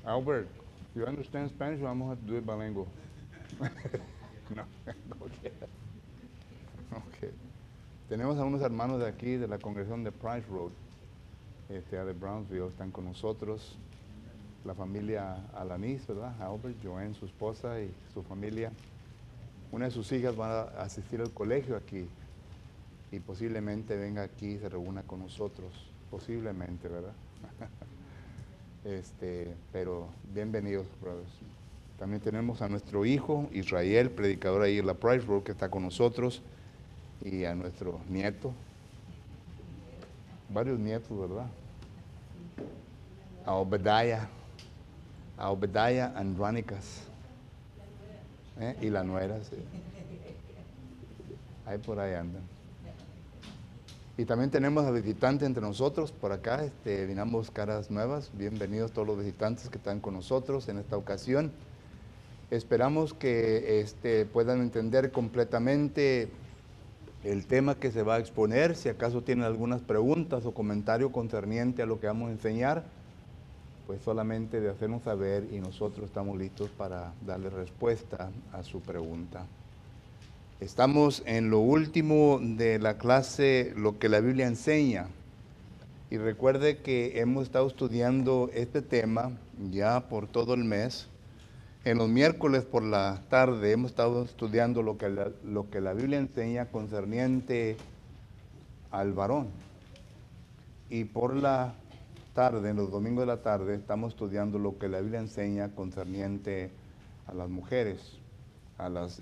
Albert, you understand Spanish? Vamos a do it bilingual. No, okay. Okay. Tenemos a unos hermanos de aquí, de la congregación de Price Road, de Brownsville, están con nosotros. La familia Alanis, ¿verdad? Albert, Joanne, su esposa y su familia. Una de sus hijas va a asistir al colegio aquí y posiblemente venga aquí y se reúna con nosotros. Posiblemente, ¿verdad? Pero bienvenidos, brothers. También tenemos a nuestro hijo Israel, predicador ahí en la Price Road, que está con nosotros, y a nuestro nieto, varios nietos, ¿verdad? A Obadiah Andrónicas, y la nuera, sí. Ahí por ahí andan. Y también tenemos a visitantes entre nosotros por acá, vinamos caras nuevas. Bienvenidos todos los visitantes que están con nosotros en esta ocasión. Esperamos que puedan entender completamente el tema que se va a exponer. Si acaso tienen algunas preguntas o comentarios concernientes a lo que vamos a enseñar, pues solamente de hacernos saber y nosotros estamos listos para darle respuesta a su pregunta. Estamos en lo último de la clase, lo que la Biblia enseña. Y recuerde que hemos estado estudiando este tema ya por todo el mes. En los miércoles por la tarde hemos estado estudiando lo que la Biblia enseña concerniente al varón. Y por la tarde, en los domingos de la tarde, estamos estudiando lo que la Biblia enseña concerniente a las mujeres, a las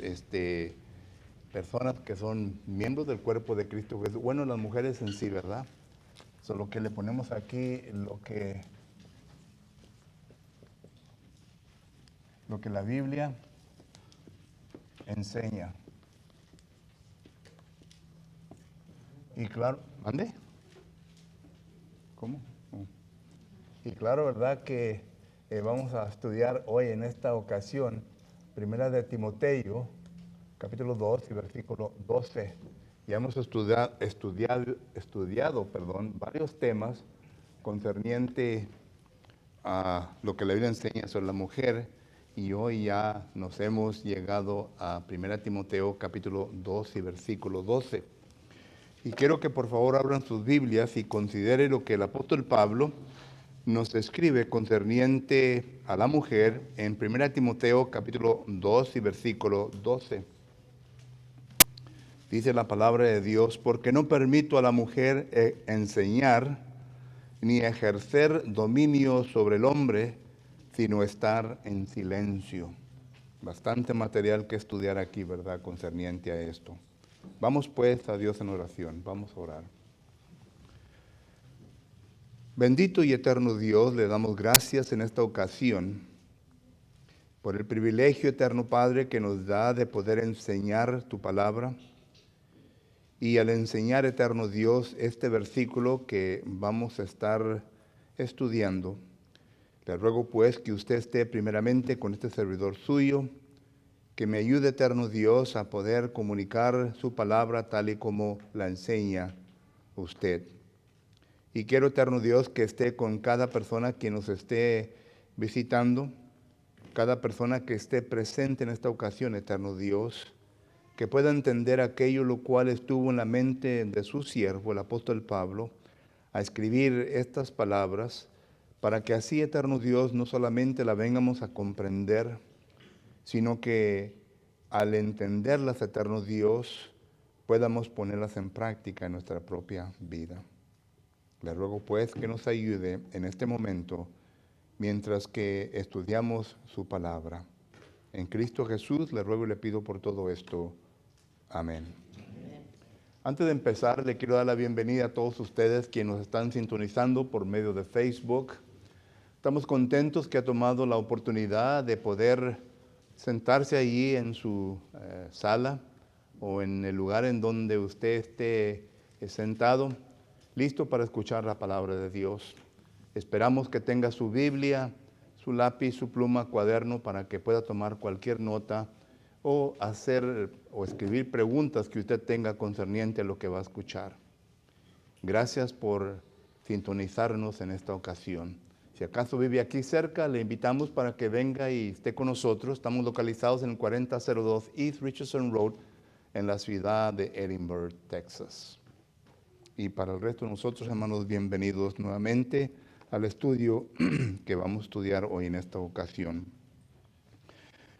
personas que son miembros del cuerpo de Cristo Jesús. Bueno, las mujeres en sí, ¿verdad? Eso es lo que le ponemos aquí, lo que la Biblia enseña. Y claro, ¿mande? ¿Cómo? Y claro, ¿verdad? Que vamos a estudiar hoy en esta ocasión, Primera de Timoteo, capítulo 2 y versículo 12. Ya hemos estudiado varios temas concerniente a lo que la Biblia enseña sobre la mujer, y hoy ya nos hemos llegado a 1 Timoteo capítulo 2 y versículo 12. Y quiero que por favor abran sus Biblias y considere lo que el apóstol Pablo nos escribe concerniente a la mujer en 1 Timoteo capítulo 2 y versículo 12. Dice la palabra de Dios: porque no permito a la mujer enseñar ni ejercer dominio sobre el hombre, sino estar en silencio. Bastante material que estudiar aquí, ¿verdad?, concerniente a esto. Vamos pues a Dios en oración, vamos a orar. Bendito y eterno Dios, le damos gracias en esta ocasión por el privilegio, eterno Padre, que nos da de poder enseñar tu palabra. Y al enseñar, eterno Dios, este versículo que vamos a estar estudiando, le ruego pues que usted esté primeramente con este servidor suyo, que me ayude, eterno Dios, a poder comunicar su palabra tal y como la enseña usted. Y quiero, eterno Dios, que esté con cada persona que nos esté visitando, cada persona que esté presente en esta ocasión, eterno Dios, que pueda entender aquello lo cual estuvo en la mente de su siervo, el apóstol Pablo, a escribir estas palabras, para que así, eterno Dios, no solamente la vengamos a comprender, sino que al entenderlas, eterno Dios, podamos ponerlas en práctica en nuestra propia vida. Le ruego pues que nos ayude en este momento mientras que estudiamos su palabra. En Cristo Jesús le ruego y le pido por todo esto. Amén. Antes de empezar, le quiero dar la bienvenida a todos ustedes quienes nos están sintonizando por medio de Facebook. Estamos contentos que ha tomado la oportunidad de poder sentarse allí en su sala o en el lugar en donde usted esté sentado, listo para escuchar la palabra de Dios. Esperamos que tenga su Biblia, su lápiz, su pluma, cuaderno, para que pueda tomar cualquier nota o hacer o escribir preguntas que usted tenga concerniente a lo que va a escuchar. Gracias por sintonizarnos en esta ocasión. Si acaso vive aquí cerca, le invitamos para que venga y esté con nosotros. Estamos localizados en el 4002 East Richardson Road, en la ciudad de Edinburgh, Texas. Y para el resto de nosotros, hermanos, bienvenidos nuevamente al estudio que vamos a estudiar hoy en esta ocasión.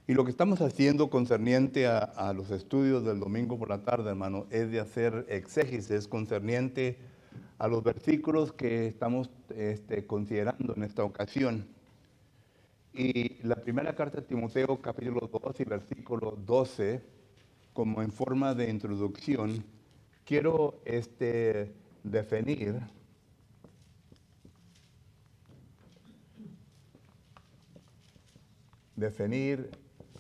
Y lo que estamos haciendo concerniente a los estudios del domingo por la tarde, hermano, es de hacer exégesis concerniente a los versículos que estamos considerando en esta ocasión. Y la primera carta de Timoteo, capítulo 2 y versículo 12, como en forma de introducción, quiero definir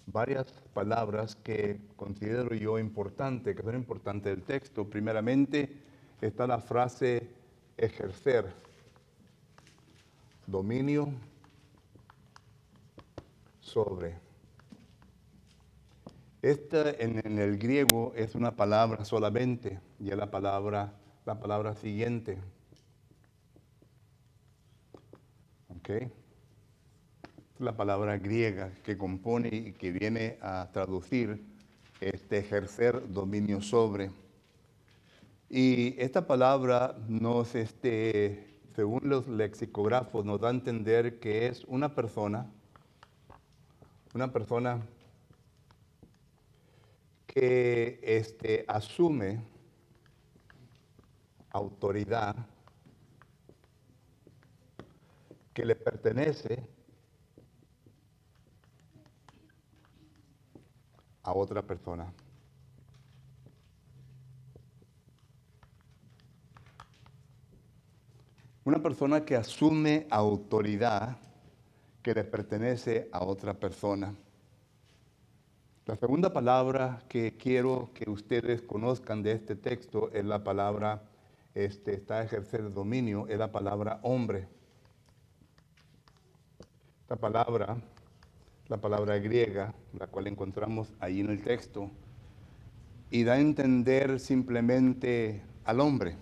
varias palabras que considero yo importantes, que son importantes del texto. Primeramente está la frase ejercer, dominio sobre. Esta en el griego es una palabra solamente, y es la palabra siguiente. ¿Ok? La palabra griega que compone y que viene a traducir ejercer dominio sobre. Y esta palabra nos, según los lexicógrafos, nos da a entender que es una persona que asume autoridad que le pertenece a otra persona. Una persona que asume autoridad que le pertenece a otra persona. La segunda palabra que quiero que ustedes conozcan de este texto es la palabra, está ejercer dominio, es la palabra hombre. Esta palabra, la palabra griega, la cual encontramos ahí en el texto, y da a entender simplemente al hombre.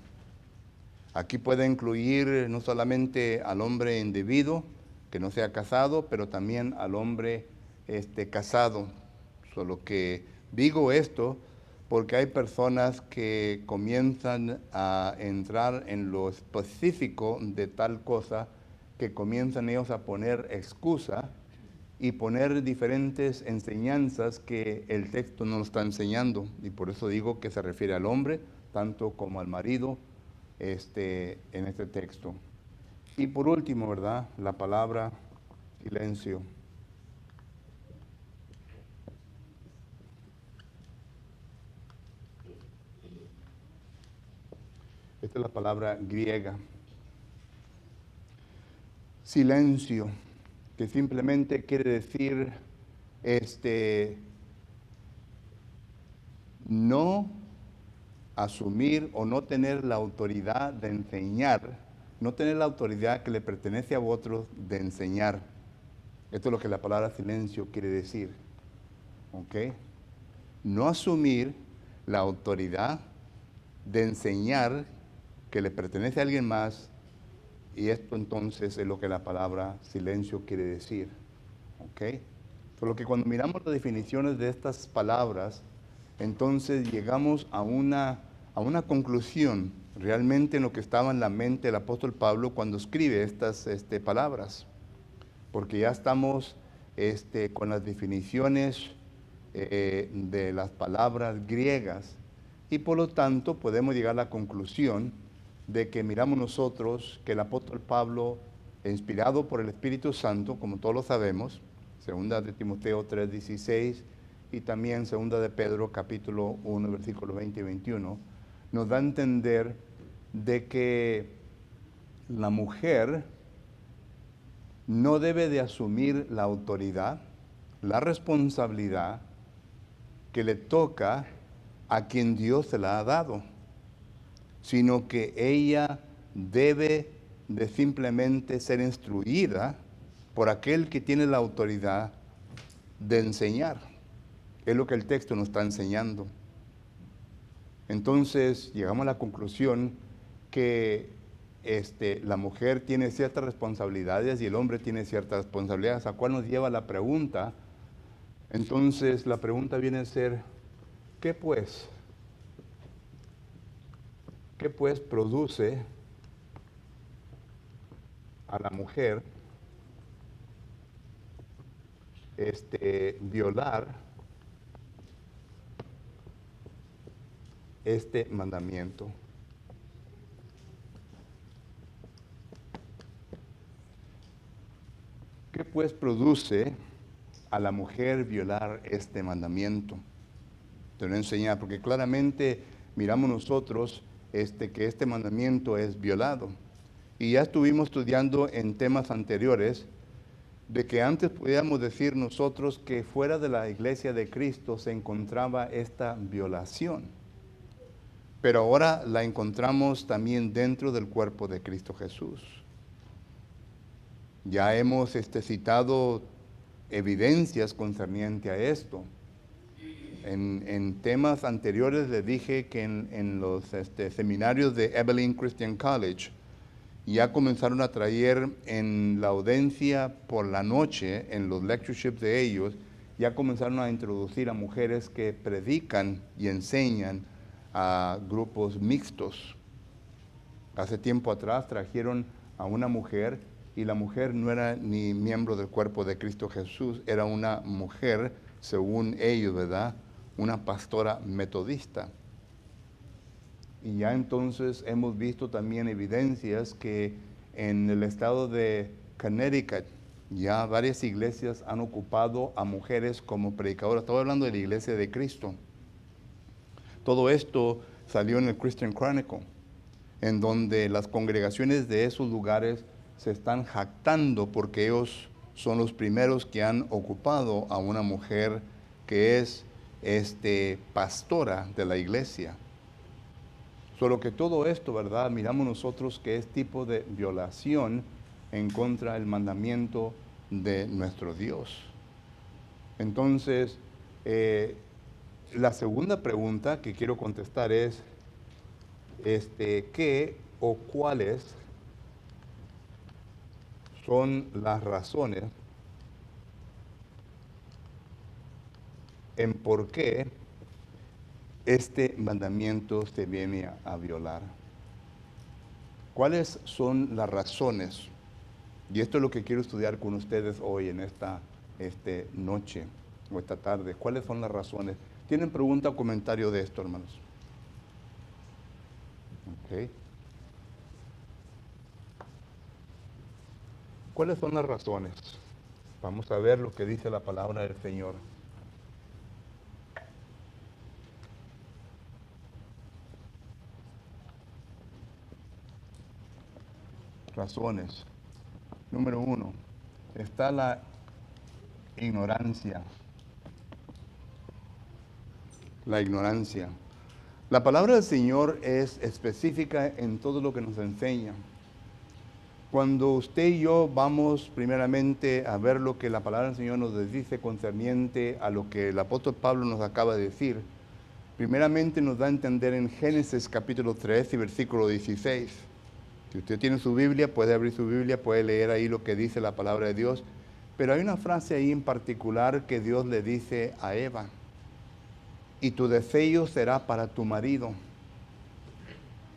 Aquí puede incluir no solamente al hombre individuo, que no sea casado, pero también al hombre casado. Solo que digo esto porque hay personas que comienzan a entrar en lo específico de tal cosa, que comienzan ellos a poner excusa y poner diferentes enseñanzas que el texto no nos está enseñando. Y por eso digo que se refiere al hombre, tanto como al marido, en este texto. Y por último, ¿verdad? La palabra silencio. Esta es la palabra griega. Silencio, que simplemente quiere decir no asumir o no tener la autoridad de enseñar, no tener la autoridad que le pertenece a otros de enseñar. Esto es lo que la palabra silencio quiere decir. ¿Ok? No asumir la autoridad de enseñar que le pertenece a alguien más, y esto entonces es lo que la palabra silencio quiere decir. ¿Ok? Por lo que cuando miramos las definiciones de estas palabras, entonces llegamos a una conclusión realmente en lo que estaba en la mente del apóstol Pablo cuando escribe estas palabras. Porque ya estamos con las definiciones de las palabras griegas, y por lo tanto podemos llegar a la conclusión de que miramos nosotros que el apóstol Pablo, inspirado por el Espíritu Santo, como todos lo sabemos, segunda de Timoteo 3:16 y también segunda de Pedro capítulo 1, versículos 20 y 21, nos da a entender de que la mujer no debe de asumir la autoridad, la responsabilidad que le toca a quien Dios se la ha dado, sino que ella debe de simplemente ser instruida por aquel que tiene la autoridad de enseñar. Es lo que el texto nos está enseñando. Entonces llegamos a la conclusión que la mujer tiene ciertas responsabilidades y el hombre tiene ciertas responsabilidades, a cuál nos lleva la pregunta. Entonces la pregunta viene a ser, ¿qué pues? ¿Qué pues produce a la mujer violar este mandamiento? ¿Qué pues produce a la mujer violar este mandamiento? Te lo voy a enseñar, porque claramente miramos nosotros que este mandamiento es violado. Y ya estuvimos estudiando en temas anteriores de que antes podíamos decir nosotros que fuera de la iglesia de Cristo se encontraba esta violación. Pero ahora la encontramos también dentro del cuerpo de Cristo Jesús. Ya hemos citado evidencias concerniente a esto. En temas anteriores les dije que en los seminarios de Evelyn Christian College ya comenzaron a traer en la audiencia por la noche, en los lectureships de ellos, ya comenzaron a introducir a mujeres que predican y enseñan a grupos mixtos. Hace tiempo atrás trajeron a una mujer y la mujer no era ni miembro del cuerpo de Cristo Jesús, era una mujer, según ellos, ¿verdad?, una pastora metodista. Y ya entonces hemos visto también evidencias que en el estado de Connecticut ya varias iglesias han ocupado a mujeres como predicadoras. Estoy hablando de la iglesia de Cristo. Todo esto salió en el Christian Chronicle, en donde las congregaciones de esos lugares se están jactando porque ellos son los primeros que han ocupado a una mujer que es pastora de la iglesia. Solo que todo esto, ¿verdad?, miramos nosotros que es tipo de violación en contra del mandamiento de nuestro Dios. Entonces, la segunda pregunta que quiero contestar es, ¿qué o cuáles son las razones en por qué este mandamiento se viene a violar? ¿Cuáles son las razones? Y esto es lo que quiero estudiar con ustedes hoy en esta noche o esta tarde. ¿Cuáles son las razones? ¿Tienen pregunta o comentario de esto, hermanos? Okay. ¿Cuáles son las razones? Vamos a ver lo que dice la palabra del Señor. Razones. Número 1, está la ignorancia. La ignorancia. La palabra del Señor es específica en todo lo que nos enseña. Cuando usted y yo vamos primeramente a ver lo que la palabra del Señor nos dice concerniente a lo que el apóstol Pablo nos acaba de decir, primeramente nos da a entender en Génesis capítulo 3 y versículo 16. Si usted tiene su Biblia, puede abrir su Biblia, puede leer ahí lo que dice la palabra de Dios. Pero hay una frase ahí en particular que Dios le dice a Eva: y tu deseo será para tu marido.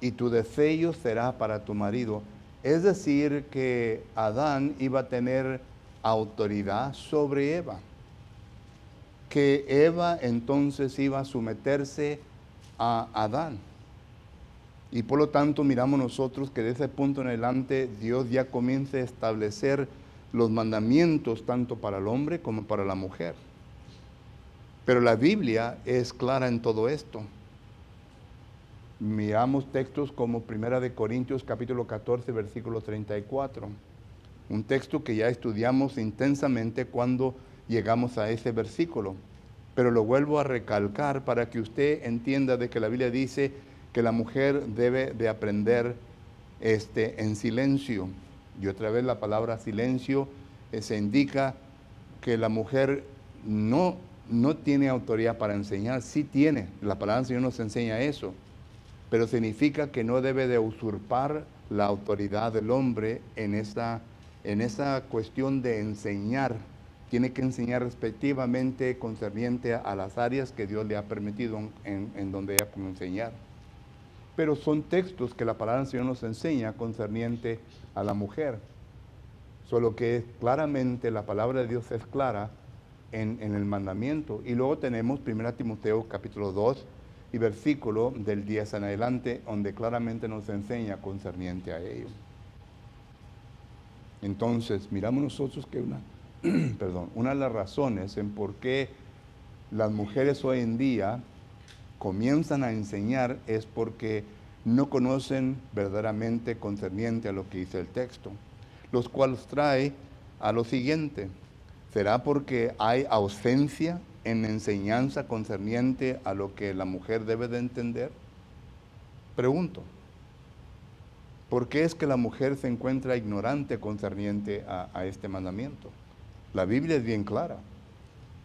Y tu deseo será para tu marido. Es decir, que Adán iba a tener autoridad sobre Eva. Que Eva entonces iba a someterse a Adán. Y por lo tanto miramos nosotros que de ese punto en adelante Dios ya comienza a establecer los mandamientos tanto para el hombre como para la mujer. Pero la Biblia es clara en todo esto. Miramos textos como 1 Corintios capítulo 14 versículo 34. Un texto que ya estudiamos intensamente cuando llegamos a ese versículo. Pero lo vuelvo a recalcar para que usted entienda de que la Biblia dice que la mujer debe de aprender en silencio. Y otra vez la palabra silencio se indica que la mujer no tiene autoridad para enseñar, sí tiene. La palabra del Señor nos enseña eso. pero significa que no debe de usurpar la autoridad del hombre en esa cuestión de enseñar. Tiene que enseñar respectivamente concerniente a las áreas que Dios le ha permitido en donde ella puede enseñar. Pero son textos que la palabra del Señor nos enseña concerniente a la mujer. Solo que claramente la palabra de Dios es clara en el mandamiento. Y luego tenemos 1 Timoteo capítulo 2 y versículo del 10 en adelante, donde claramente nos enseña concerniente a ello. Entonces, miramos nosotros que una de las razones en por qué las mujeres hoy en día comienzan a enseñar es porque no conocen verdaderamente concerniente a lo que dice el texto, los cuales trae a lo siguiente. ¿Será porque hay ausencia en enseñanza concerniente a lo que la mujer debe de entender? Pregunto. ¿Por qué es que la mujer se encuentra ignorante concerniente a este mandamiento? La Biblia es bien clara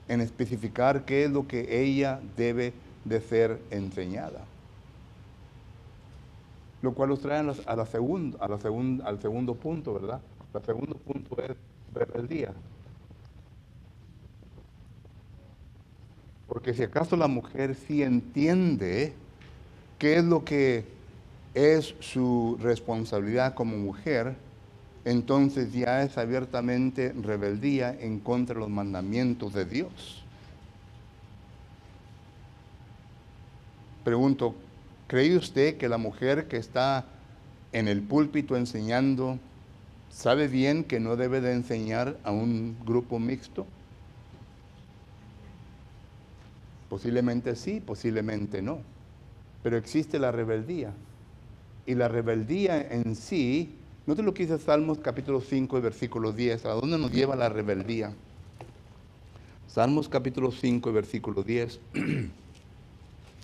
en especificar qué es lo que ella debe de ser enseñada. Lo cual nos trae al segundo punto, ¿verdad? El segundo punto es rebeldía. Porque si acaso la mujer sí entiende qué es lo que es su responsabilidad como mujer, entonces ya es abiertamente rebeldía en contra de los mandamientos de Dios. Pregunto, ¿cree usted que la mujer que está en el púlpito enseñando sabe bien que no debe de enseñar a un grupo mixto? Posiblemente sí, posiblemente no. Pero existe la rebeldía. Y la rebeldía en sí, note lo que dice Salmos capítulo 5 y versículo 10. ¿A dónde nos lleva la rebeldía? Salmos capítulo 5 y versículo 10.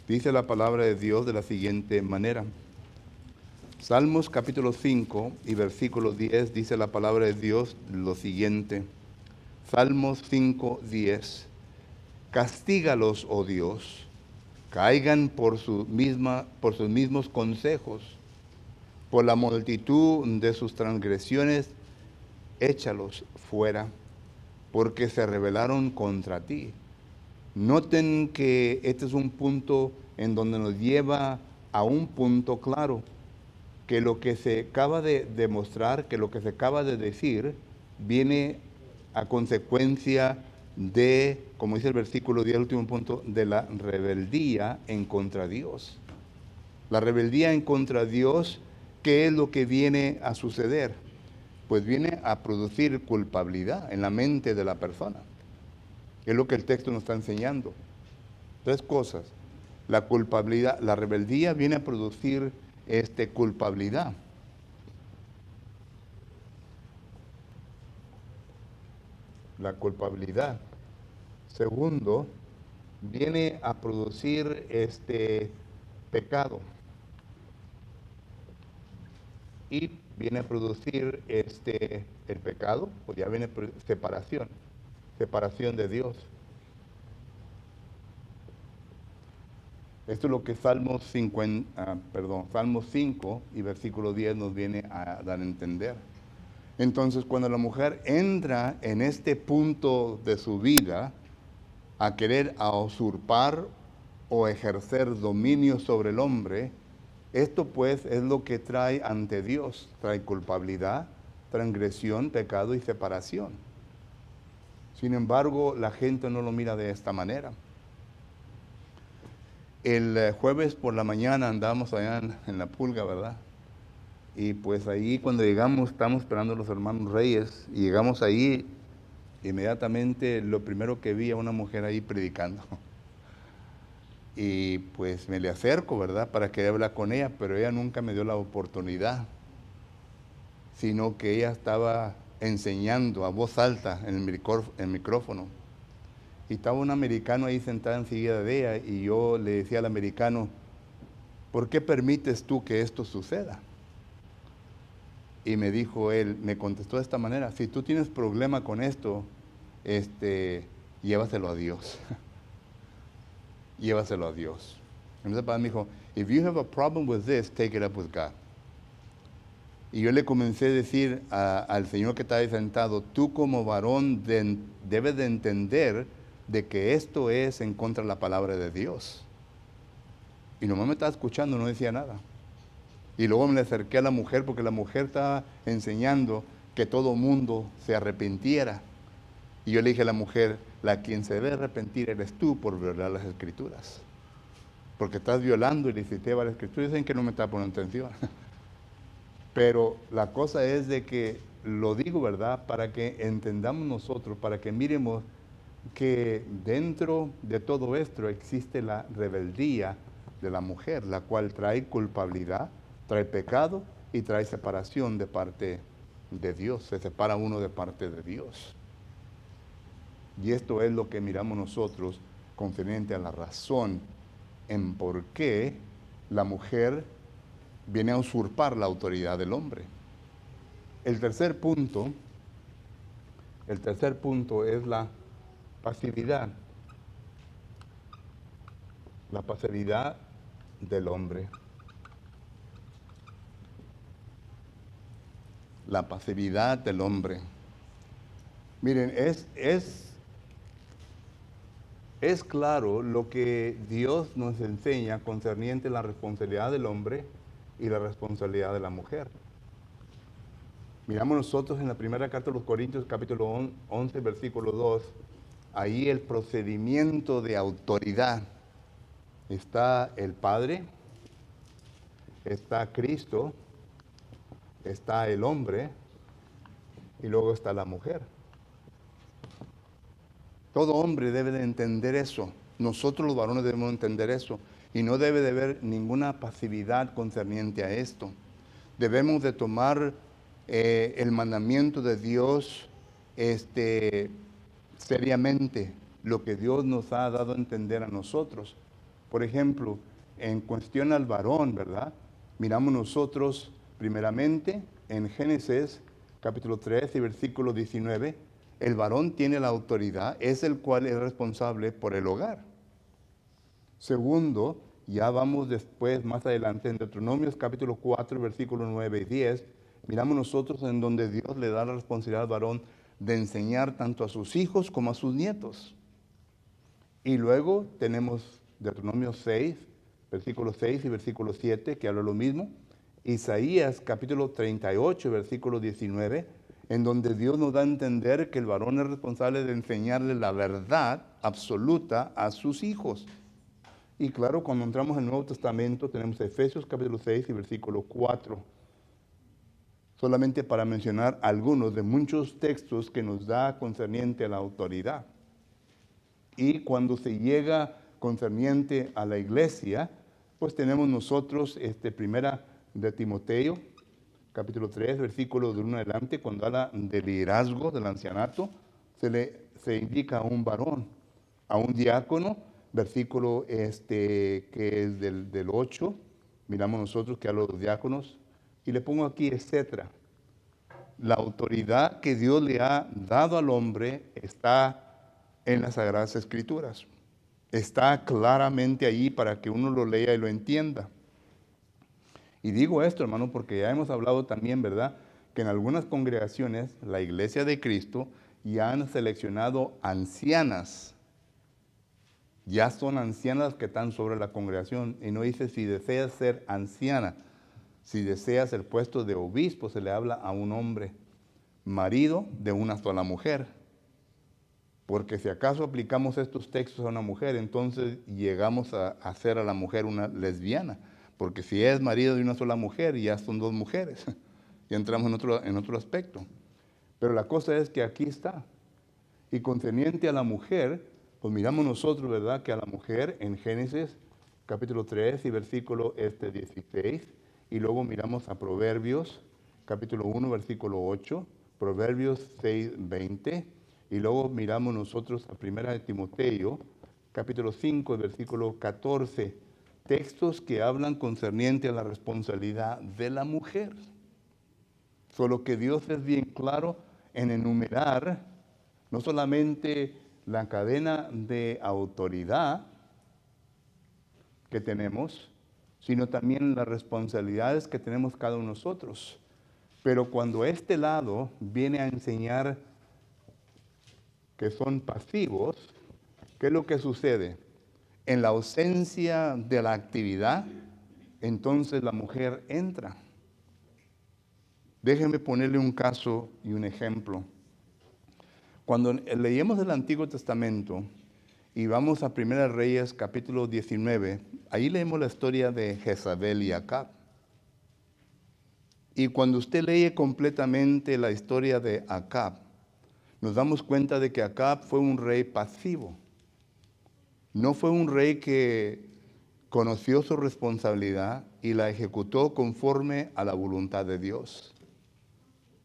Dice la palabra de Dios de la siguiente manera. Salmos capítulo 5 y versículo 10 dice la palabra de Dios lo siguiente. Salmos 5, 10. Castígalos, oh Dios, caigan por sus mismos consejos, por la multitud de sus transgresiones, échalos fuera, porque se rebelaron contra ti. Noten que este es un punto en donde nos lleva a un punto claro, que lo que se acaba de demostrar, que lo que se acaba de decir, viene a consecuencia de, como dice el versículo 10, el último punto, de la rebeldía en contra de Dios. La rebeldía en contra de Dios, ¿qué es lo que viene a suceder? Pues viene a producir culpabilidad en la mente de la persona. Es lo que el texto nos está enseñando. Tres cosas. La culpabilidad, la rebeldía viene a producir culpabilidad. La culpabilidad. Segundo, viene a producir pecado. Y viene a producir el pecado, pues ya viene separación de Dios. Esto es lo que Salmos 5 y versículo 10 nos viene a dar a entender. Entonces, cuando la mujer entra en este punto de su vida a querer usurpar o ejercer dominio sobre el hombre, esto pues es lo que trae ante Dios, trae culpabilidad, transgresión, pecado y separación. Sin embargo, la gente no lo mira de esta manera. El jueves por la mañana andamos allá en la Pulga, ¿verdad? Y pues ahí cuando llegamos, estamos esperando a los hermanos Reyes, y llegamos ahí, inmediatamente lo primero que vi a una mujer ahí predicando. Y pues me le acerco, ¿verdad? Para querer hablar con ella, pero ella nunca me dio la oportunidad, sino que ella estaba enseñando a voz alta en el micrófono. Y estaba un americano ahí sentado enseguida de ella, y yo le decía al americano, ¿por qué permites tú que esto suceda? Y me dijo él, me contestó de esta manera, si tú tienes problema con esto, llévaselo a Dios. Llévaselo a Dios. Entonces el padre me dijo, if you have a problem with this, take it up with God. Y yo le comencé a decir al señor que estaba ahí sentado, tú como varón debes de entender de que esto es en contra de la palabra de Dios. Y nomás me estaba escuchando, no decía nada. Y luego me le acerqué a la mujer porque la mujer estaba enseñando que todo mundo se arrepintiera. Y yo le dije a la mujer, la quien se debe arrepentir eres tú por violar las escrituras. Porque estás violando y le cité varias escrituras. Dicen que no me está poniendo atención. Pero la cosa es de que lo digo, ¿verdad? Para que entendamos nosotros, para que miremos que dentro de todo esto existe la rebeldía de la mujer, la cual trae culpabilidad, trae pecado y trae separación de parte de Dios. Se separa uno de parte de Dios. Y esto es lo que miramos nosotros concerniente a la razón en por qué la mujer viene a usurpar la autoridad del hombre. El tercer punto es la pasividad. La pasividad del hombre. La pasividad del hombre. Miren, es claro lo que Dios nos enseña concerniente a la responsabilidad del hombre y la responsabilidad de la mujer. Miramos nosotros en la primera carta de los Corintios, capítulo 11, versículo 2, ahí el procedimiento de autoridad. Está el Padre, está Cristo, está el hombre y luego está la mujer. Todo hombre debe de entender eso. Nosotros los varones debemos entender eso. Y no debe de haber ninguna pasividad concerniente a esto. Debemos de tomar el mandamiento de Dios seriamente, lo que Dios nos ha dado a entender a nosotros. Por ejemplo, en cuestión al varón, ¿verdad? Miramos nosotros primeramente en Génesis capítulo 3 y versículo 19, el varón tiene la autoridad, es el cual es responsable por el hogar. Segundo, ya vamos después, más adelante, en Deuteronomios capítulo 4, versículos 9 y 10, miramos nosotros en donde Dios le da la responsabilidad al varón de enseñar tanto a sus hijos como a sus nietos. Y luego tenemos Deuteronomio 6, versículo 6 y versículo 7, que habla lo mismo. Isaías capítulo 38, versículo 19, en donde Dios nos da a entender que el varón es responsable de enseñarle la verdad absoluta a sus hijos. Y claro, cuando entramos en el Nuevo Testamento tenemos Efesios capítulo 6 y versículo 4. Solamente para mencionar algunos de muchos textos que nos da concerniente a la autoridad. Y cuando se llega concerniente a la iglesia, pues tenemos nosotros primera de Timoteo, capítulo 3, versículo de 1 adelante, cuando habla del liderazgo del ancianato, se indica a un varón, a un diácono, versículo que es del 8, miramos nosotros que habla de los diáconos, y le pongo aquí, etcétera. La autoridad que Dios le ha dado al hombre está en las Sagradas Escrituras. Está claramente ahí para que uno lo lea y lo entienda. Y digo esto, hermano, porque ya hemos hablado también, ¿verdad?, que en algunas congregaciones, la Iglesia de Cristo, ya han seleccionado ancianas. Ya son ancianas que están sobre la congregación. Y no dice si deseas ser anciana. Si deseas el puesto de obispo, se le habla a un hombre, marido de una sola mujer. Porque si acaso aplicamos estos textos a una mujer, entonces llegamos a hacer a la mujer una lesbiana. Porque si es marido de una sola mujer, ya son dos mujeres. Ya entramos en otro aspecto. Pero la cosa es que aquí está. Y concerniente a la mujer, pues miramos nosotros, ¿verdad?, que a la mujer en Génesis capítulo 3 y versículo 16, y luego miramos a Proverbios capítulo 1, versículo 8, Proverbios 6, 20, y luego miramos nosotros a primera de Timoteo capítulo 5, versículo 14, textos que hablan concerniente a la responsabilidad de la mujer. Solo que Dios es bien claro en enumerar no solamente la cadena de autoridad que tenemos, sino también las responsabilidades que tenemos cada uno de nosotros. Pero cuando este lado viene a enseñar que son pasivos, ¿qué es lo que sucede? En la ausencia de la actividad, entonces la mujer entra. Déjenme ponerle un caso y un ejemplo. Cuando leemos el Antiguo Testamento y vamos a 1 Reyes capítulo 19, ahí leemos la historia de Jezabel y Acab. Y cuando usted lee completamente la historia de Acab, nos damos cuenta de que Acab fue un rey pasivo. No fue un rey que conoció su responsabilidad y la ejecutó conforme a la voluntad de Dios,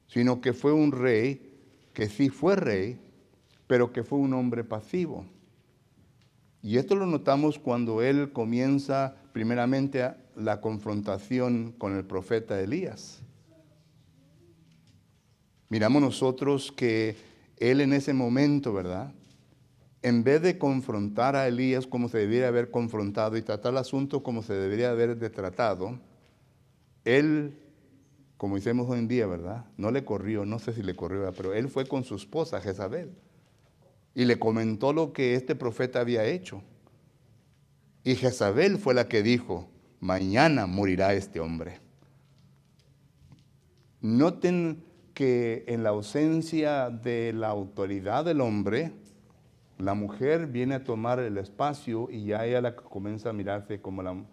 sino que fue un rey que sí fue rey, pero que fue un hombre pasivo. Y esto lo notamos cuando él comienza primeramente la confrontación con el profeta Elías. Miramos nosotros que él en ese momento, ¿verdad?, en vez de confrontar a Elías como se debería haber confrontado y tratar el asunto como se debería haber tratado, él, como decimos hoy en día, ¿verdad?, no le corrió, no sé si le corrió, pero él fue con su esposa Jezabel y le comentó lo que este profeta había hecho. Y Jezabel fue la que dijo: mañana morirá este hombre. Noten que en la ausencia de la autoridad del hombre, la mujer viene a tomar el espacio y ya ella comienza a mirarse como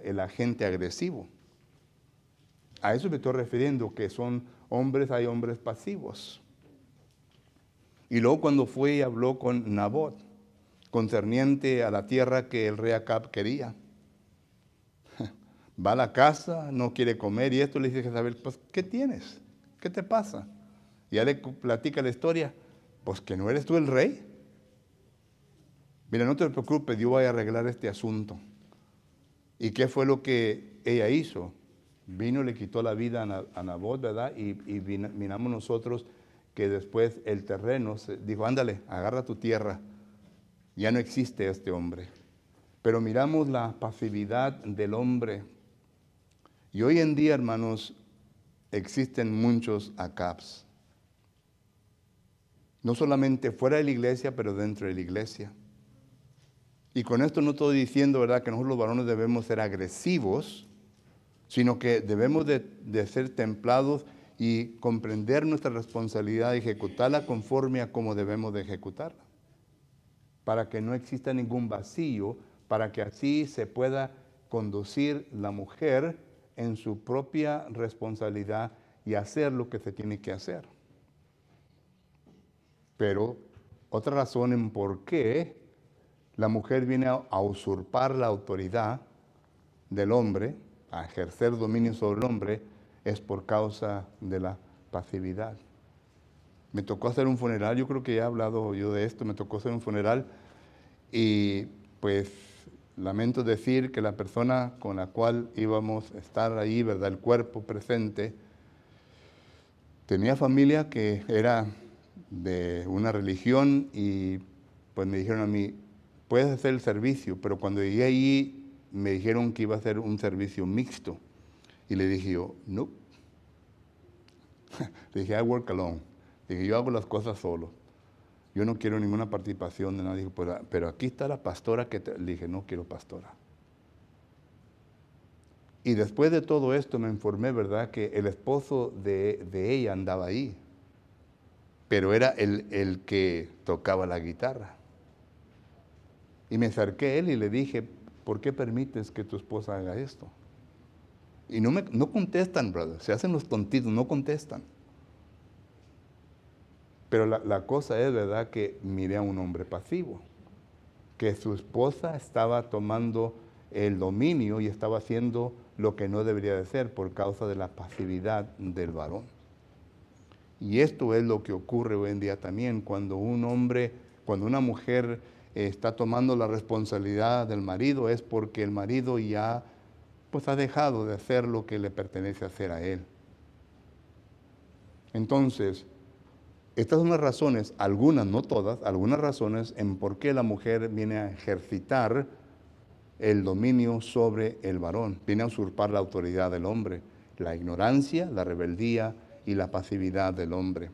el agente agresivo. A eso me estoy refiriendo, que son hombres, hay hombres pasivos. Y luego cuando fue y habló con Nabot, concerniente a la tierra que el rey Acab quería. Va a la casa, no quiere comer, y esto le dice a Jezabel: pues, ¿qué tienes? ¿Qué te pasa? Y ya le platica la historia: pues, ¿que no eres tú el rey? Mira, no te preocupes, yo voy a arreglar este asunto. ¿Y qué fue lo que ella hizo? Vino, le quitó la vida a Nabot, ¿verdad? Y miramos nosotros que después el terreno dijo: ándale, agarra tu tierra. Ya no existe este hombre. Pero miramos la pasividad del hombre. Y hoy en día, hermanos, existen muchos Acabs. No solamente fuera de la iglesia, pero dentro de la iglesia. Y con esto no estoy diciendo, ¿verdad?, que nosotros los varones debemos ser agresivos, sino que debemos de ser templados y comprender nuestra responsabilidad y ejecutarla conforme a cómo debemos de ejecutarla, para que no exista ningún vacío, para que así se pueda conducir la mujer en su propia responsabilidad y hacer lo que se tiene que hacer. Pero otra razón en por qué la mujer viene a usurpar la autoridad del hombre, a ejercer dominio sobre el hombre, es por causa de la pasividad. Me tocó hacer un funeral, yo creo que ya he hablado yo de esto, me tocó hacer un funeral y pues lamento decir que la persona con la cual íbamos a estar ahí, ¿verdad?, el cuerpo presente, tenía familia que era de una religión y pues me dijeron a mí: puedes hacer el servicio, pero cuando llegué ahí me dijeron que iba a ser un servicio mixto. Y le dije yo: no. Le dije: I work alone. Le dije: yo hago las cosas solo. Yo no quiero ninguna participación de nadie. Dije: pero aquí está la pastora que le dije: no quiero pastora. Y después de todo esto me informé, ¿verdad?, que el esposo de ella andaba ahí, pero era el que tocaba la guitarra. Y me acerqué a él y le dije: ¿por qué permites que tu esposa haga esto? Y no contestan, brother, se hacen los tontitos, no contestan. Pero la cosa es, ¿verdad?, que miré a un hombre pasivo, que su esposa estaba tomando el dominio y estaba haciendo lo que no debería de ser por causa de la pasividad del varón. Y esto es lo que ocurre hoy en día también, cuando una mujer está tomando la responsabilidad del marido, es porque el marido ya pues ha dejado de hacer lo que le pertenece hacer a él. Entonces, estas son las razones, algunas, no todas, algunas razones en por qué la mujer viene a ejercitar el dominio sobre el varón. Viene a usurpar la autoridad del hombre, la ignorancia, la rebeldía y la pasividad del hombre.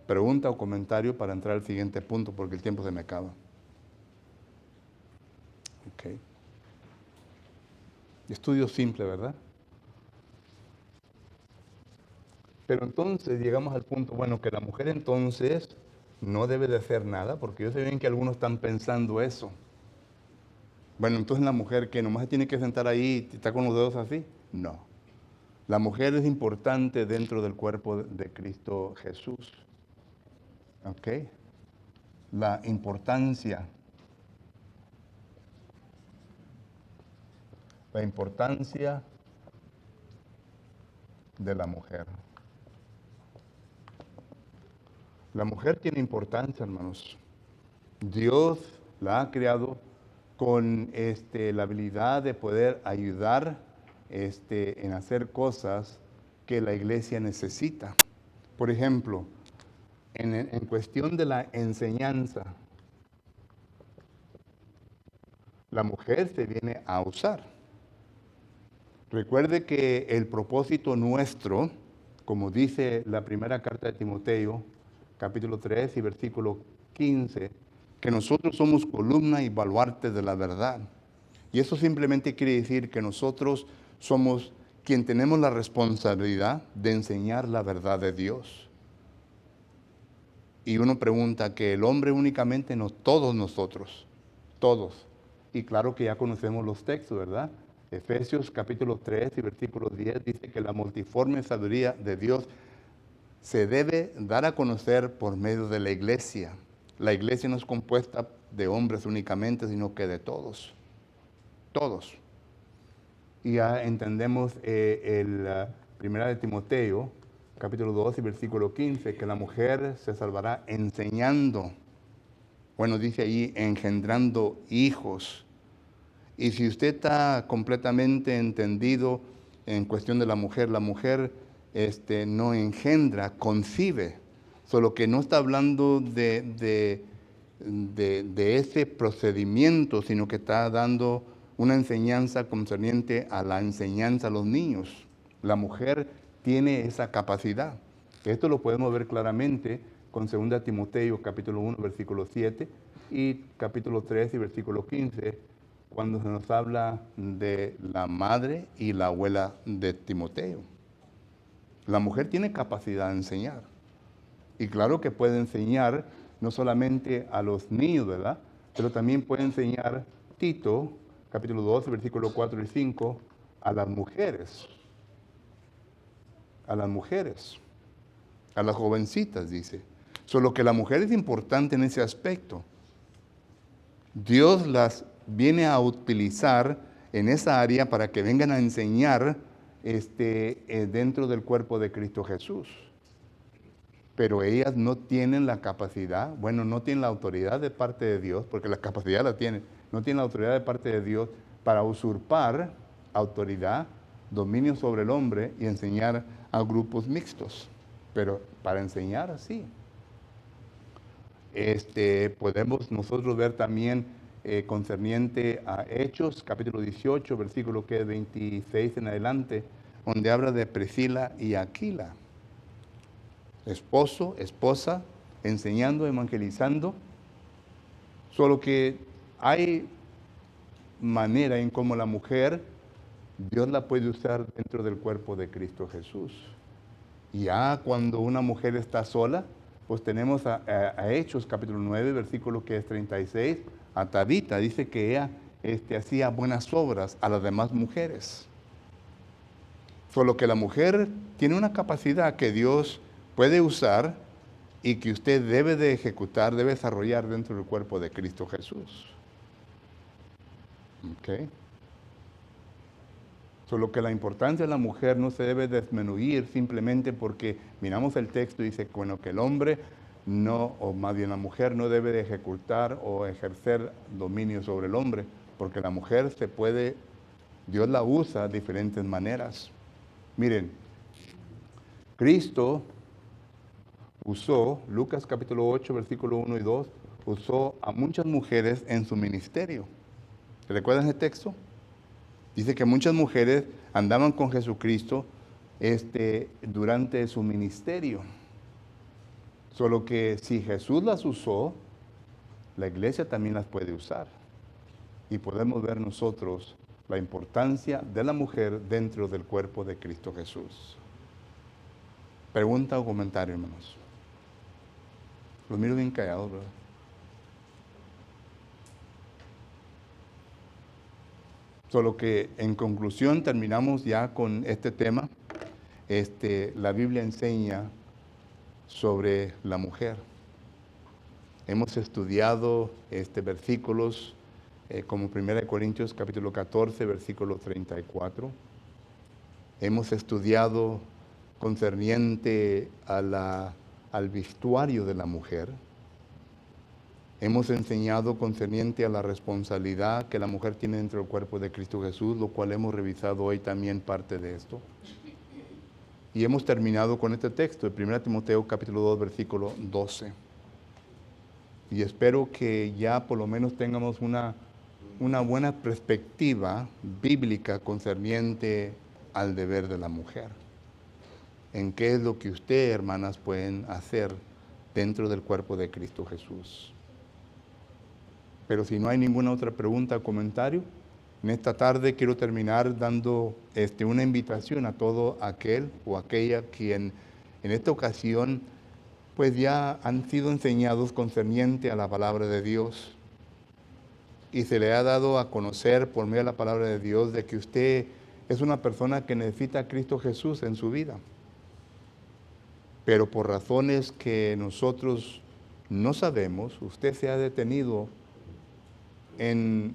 Pregunta o comentario para entrar al siguiente punto porque el tiempo se me acaba. Ok. Estudio simple, ¿verdad? Pero entonces llegamos al punto, bueno, que la mujer entonces no debe de hacer nada, porque yo sé bien que algunos están pensando eso. Bueno, entonces la mujer que nomás se tiene que sentar ahí y está con los dedos así. No. La mujer es importante dentro del cuerpo de Cristo Jesús. ¿Ok? La importancia de la mujer. La mujer tiene importancia, hermanos. Dios la ha creado con la habilidad de poder ayudar en hacer cosas que la iglesia necesita. Por ejemplo, en cuestión de la enseñanza, la mujer se viene a usar. Recuerde que el propósito nuestro, como dice la primera carta de Timoteo, capítulo 3 y versículo 15, que nosotros somos columna y baluarte de la verdad. Y eso simplemente quiere decir que nosotros somos quien tenemos la responsabilidad de enseñar la verdad de Dios. Y uno pregunta que el hombre únicamente, no, todos nosotros, todos. Y claro que ya conocemos los textos, ¿verdad? Efesios capítulo 3 y versículo 10 dice que la multiforme sabiduría de Dios se debe dar a conocer por medio de la iglesia. La iglesia no es compuesta de hombres únicamente, sino que de todos. Todos. Y ya entendemos primera de Timoteo, capítulo 2 y versículo 15, que la mujer se salvará enseñando. Bueno, dice ahí, engendrando hijos. Y si usted está completamente entendido en cuestión de la mujer no engendra, concibe. Solo que no está hablando de ese procedimiento, sino que está dando una enseñanza concerniente a la enseñanza a los niños. La mujer tiene esa capacidad. Esto lo podemos ver claramente con 2 Timoteo capítulo 1 versículo 7 y capítulo 3 y versículo 15, cuando se nos habla de la madre y la abuela de Timoteo. La mujer tiene capacidad de enseñar. Y claro que puede enseñar no solamente a los niños, ¿verdad? Pero también puede enseñar Tito, capítulo 12, versículo 4 y 5, a las mujeres. A las mujeres. A las jovencitas, dice. Solo que la mujer es importante en ese aspecto. Dios las viene a utilizar en esa área para que vengan a enseñar dentro del cuerpo de Cristo Jesús. Pero ellas no tienen la capacidad, bueno, no tienen la autoridad de parte de Dios, porque la capacidad la tienen, no tienen la autoridad de parte de Dios para usurpar autoridad, dominio sobre el hombre y enseñar a grupos mixtos. Pero para enseñar así. Podemos nosotros ver también concerniente a Hechos, capítulo 18, versículo 26 en adelante, donde habla de Priscila y Aquila. Esposo, esposa, enseñando, evangelizando. Solo que hay manera en cómo la mujer, Dios la puede usar dentro del cuerpo de Cristo Jesús. Y ya cuando una mujer está sola, pues tenemos a Hechos capítulo 9, versículo 36, a Tabita, dice que ella hacía buenas obras a las demás mujeres. Solo que la mujer tiene una capacidad que Dios puede usar y que usted debe de ejecutar, debe desarrollar dentro del cuerpo de Cristo Jesús. ¿Ok? Solo que la importancia de la mujer no se debe disminuir simplemente porque miramos el texto y dice, bueno, que el hombre no, o más bien la mujer no debe de ejecutar o ejercer dominio sobre el hombre, porque la mujer Dios la usa de diferentes maneras. Miren, Cristo usó, Lucas capítulo 8, versículo 1 y 2, usó a muchas mujeres en su ministerio. ¿Recuerdan ese texto? Dice que muchas mujeres andaban con Jesucristo durante su ministerio. Solo que si Jesús las usó, la iglesia también las puede usar. Y podemos ver nosotros la importancia de la mujer dentro del cuerpo de Cristo Jesús. Pregunta o comentario, hermanos. Los miro bien callados, ¿verdad? Solo que en conclusión terminamos ya con este tema. La Biblia enseña sobre la mujer. Hemos estudiado versículos como 1 Corintios capítulo 14, versículo 34. Hemos estudiado concerniente al vestuario de la mujer. Hemos enseñado concerniente a la responsabilidad que la mujer tiene dentro del cuerpo de Cristo Jesús, lo cual hemos revisado hoy también parte de esto. Y hemos terminado con este texto, de 1 Timoteo capítulo 2, versículo 12. Y espero que ya por lo menos tengamos una buena perspectiva bíblica concerniente al deber de la mujer. En qué es lo que ustedes, hermanas, pueden hacer dentro del cuerpo de Cristo Jesús. Pero si no hay ninguna otra pregunta o comentario, en esta tarde quiero terminar dando una invitación a todo aquel o aquella quien en esta ocasión pues ya han sido enseñados concerniente a la palabra de Dios y se le ha dado a conocer por medio de la palabra de Dios de que usted es una persona que necesita a Cristo Jesús en su vida. Pero por razones que nosotros no sabemos, usted se ha detenido en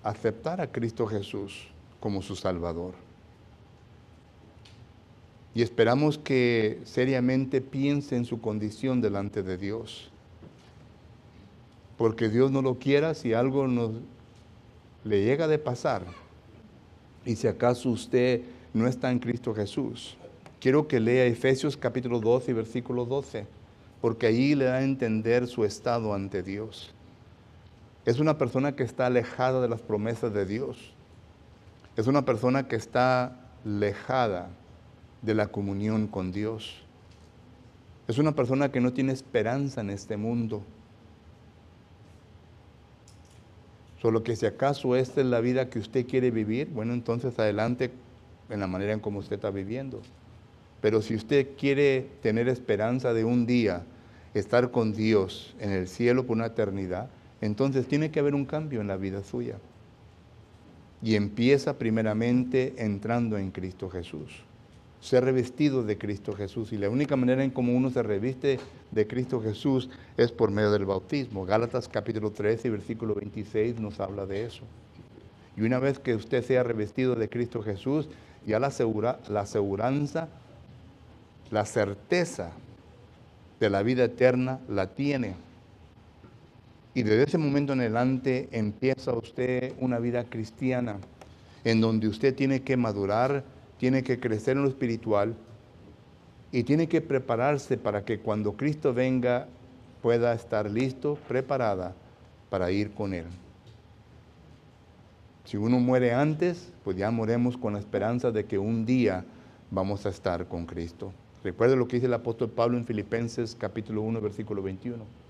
aceptar a Cristo Jesús como su Salvador. Y esperamos que seriamente piense en su condición delante de Dios. Porque Dios no lo quiera si algo le llega de pasar. Y si acaso usted no está en Cristo Jesús. Quiero que lea Efesios capítulo 12 y versículo 12. Porque allí le da a entender su estado ante Dios. Es una persona que está alejada de las promesas de Dios. Es una persona que está alejada de la comunión con Dios. Es una persona que no tiene esperanza en este mundo. Solo que si acaso esta es la vida que usted quiere vivir, bueno, entonces adelante en la manera en como usted está viviendo. Pero si usted quiere tener esperanza de un día estar con Dios en el cielo por una eternidad, entonces tiene que haber un cambio en la vida suya. Y empieza primeramente entrando en Cristo Jesús. Ser revestido de Cristo Jesús. Y la única manera en cómo uno se reviste de Cristo Jesús es por medio del bautismo. Gálatas capítulo 13 y versículo 26 nos habla de eso. Y una vez que usted sea revestido de Cristo Jesús, ya la aseguranza, la certeza de la vida eterna la tiene. Y desde ese momento en adelante empieza usted una vida cristiana en donde usted tiene que madurar, tiene que crecer en lo espiritual y tiene que prepararse para que cuando Cristo venga pueda estar listo, preparada para ir con Él. Si uno muere antes, pues ya moremos con la esperanza de que un día vamos a estar con Cristo. Recuerde lo que dice el apóstol Pablo en Filipenses capítulo 1, versículo 21.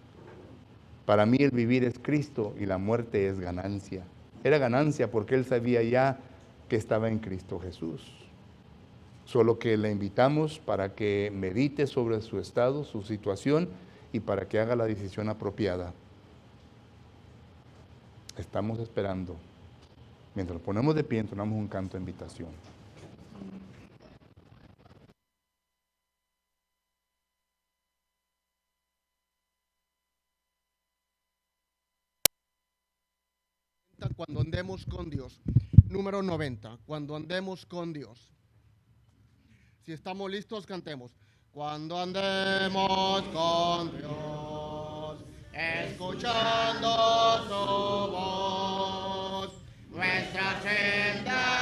Para mí el vivir es Cristo y la muerte es ganancia. Era ganancia porque él sabía ya que estaba en Cristo Jesús. Solo que le invitamos para que medite sobre su estado, su situación y para que haga la decisión apropiada. Estamos esperando. Mientras nos ponemos de pie, entonamos un canto de invitación. Cuando andemos con Dios. Número 90. Cuando andemos con Dios. Si estamos listos, cantemos. Cuando andemos con Dios, escuchando su voz, nuestra senda